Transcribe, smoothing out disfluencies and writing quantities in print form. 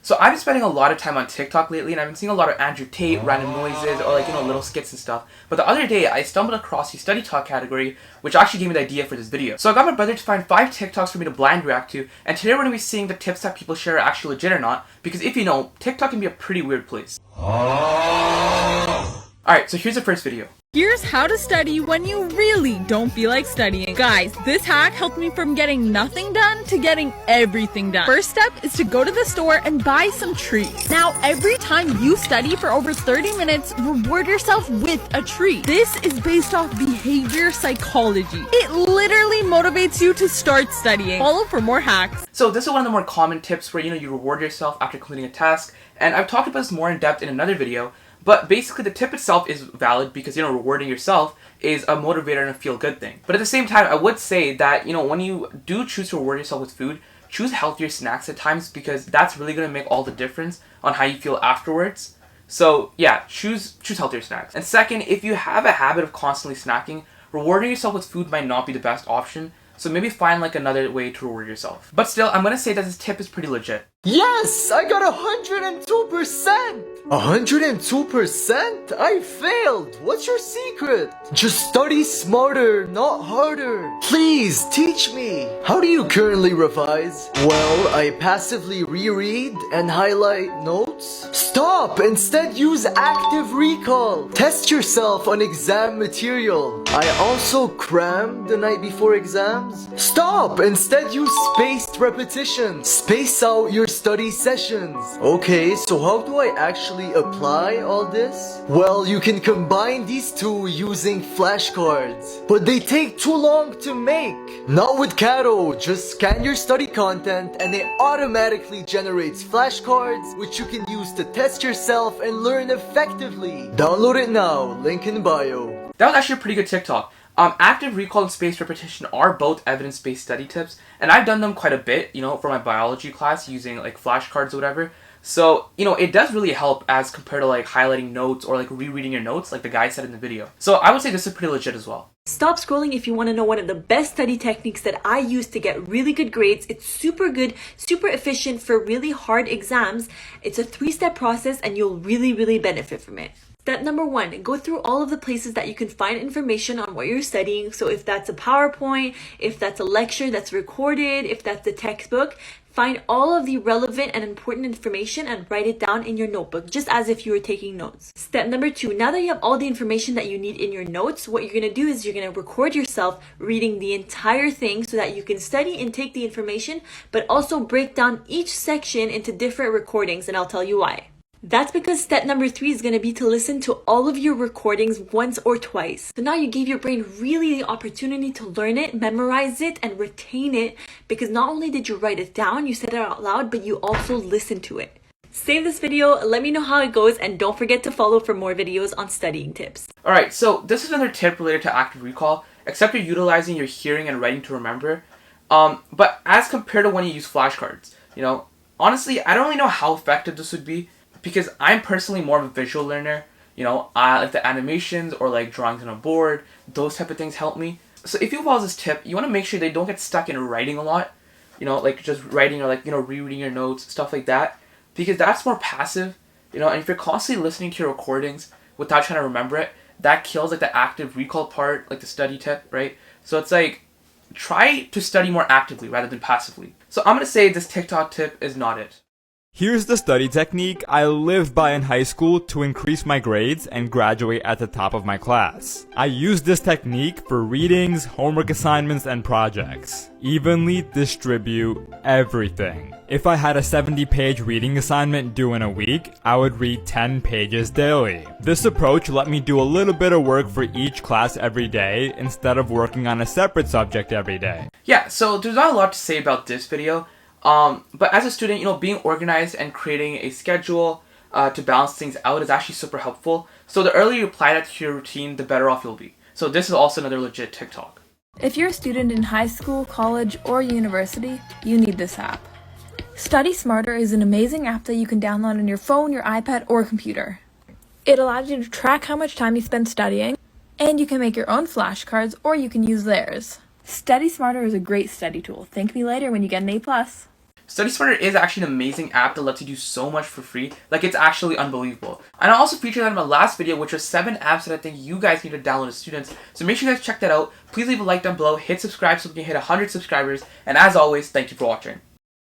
So I've been spending a lot of time on TikTok lately, and I've been seeing a lot of Andrew Tate, random noises, or little skits and stuff. But the other day, I stumbled across the study talk category, which actually gave me the idea for this video. So I got my brother to find 5 TikToks for me to blind react to, and today we're going to be seeing the tips that people share are actually legit or not, because if you know, TikTok can be a pretty weird place. Alright, so here's the first video. Here's how to study when you really don't feel like studying. Guys, this hack helped me from getting nothing done to getting everything done. First step is to go to the store and buy some treats. Now, every time you study for over 30 minutes, reward yourself with a treat. This is based off behavior psychology. It literally motivates you to start studying. Follow for more hacks. So this is one of the more common tips where you reward yourself after completing a task, and I've talked about this more in depth in another video. But basically the tip itself is valid because, rewarding yourself is a motivator and a feel-good thing. But at the same time, I would say that, when you do choose to reward yourself with food, choose healthier snacks at times because that's really going to make all the difference on how you feel afterwards. So yeah, choose healthier snacks. And second, if you have a habit of constantly snacking, rewarding yourself with food might not be the best option. So maybe find another way to reward yourself. But still, I'm going to say that this tip is pretty legit. Yes! I got 102%! 102%? I failed! What's your secret? Just study smarter, not harder. Please, teach me! How do you currently revise? Well, I passively reread and highlight notes. Stop! Instead use active recall. Test yourself on exam material. I also cram the night before exams. Stop! Instead use spaced repetition. Space out your study sessions. Okay, so how do I actually apply all this? Well, you can combine these two using flashcards, but they take too long to make. Not with Karo, just scan your study content and it automatically generates flashcards which you can use to test yourself and learn effectively. Download it now, link in bio. That was actually a pretty good TikTok. Active recall and spaced repetition are both evidence-based study tips, and I've done them quite a bit, for my biology class using flashcards or whatever. So, it does really help as compared to highlighting notes or rereading your notes like the guy said in the video. So I would say this is pretty legit as well. Stop scrolling if you want to know one of the best study techniques that I use to get really good grades. It's super good, super efficient for really hard exams. It's a 3-step process and you'll really benefit from it. Step number 1, go through all of the places that you can find information on what you're studying. So if that's a PowerPoint, if that's a lecture that's recorded, if that's a textbook, find all of the relevant and important information and write it down in your notebook, just as if you were taking notes. Step number 2, now that you have all the information that you need in your notes, what you're going to do is you're going to record yourself reading the entire thing so that you can study and take the information, but also break down each section into different recordings, and I'll tell you why. That's because step number 3 is going to be to listen to all of your recordings once or twice. So now you gave your brain really the opportunity to learn it, memorize it, and retain it, because not only did you write it down, you said it out loud, but you also listened to it. Save this video, let me know how it goes, and don't forget to follow for more videos on studying tips. Alright, so this is another tip related to active recall, except you're utilizing your hearing and writing to remember. But as compared to when you use flashcards, honestly, I don't really know how effective this would be, because I'm personally more of a visual learner. I like the animations or drawings on a board, those type of things help me. So if you follow this tip, you want to make sure they don't get stuck in writing a lot, just writing or rereading your notes, stuff like that, because that's more passive, and if you're constantly listening to your recordings without trying to remember it, that kills the active recall part, the study tip, right? So it's try to study more actively rather than passively. So I'm going to say this TikTok tip is not it. Here's the study technique I lived by in high school to increase my grades and graduate at the top of my class. I used this technique for readings, homework assignments, and projects. Evenly distribute everything. If I had a 70-page reading assignment due in a week, I would read 10 pages daily. This approach let me do a little bit of work for each class every day instead of working on a separate subject every day. Yeah, so there's not a lot to say about this video. But as a student, being organized and creating a schedule to balance things out is actually super helpful. So the earlier you apply that to your routine, the better off you'll be. So this is also another legit TikTok. If you're a student in high school, college, or university, you need this app. Study Smarter is an amazing app that you can download on your phone, your iPad, or computer. It allows you to track how much time you spend studying, and you can make your own flashcards, or you can use theirs. Study Smarter is a great study tool. Thank me later when you get an A+. Study Smarter is actually an amazing app that lets you do so much for free. Like, it's actually unbelievable. And I also featured that in my last video, which was 7 apps that I think you guys need to download as students. So make sure you guys check that out. Please leave a like down below, hit subscribe so we can hit 100 subscribers. And as always, thank you for watching.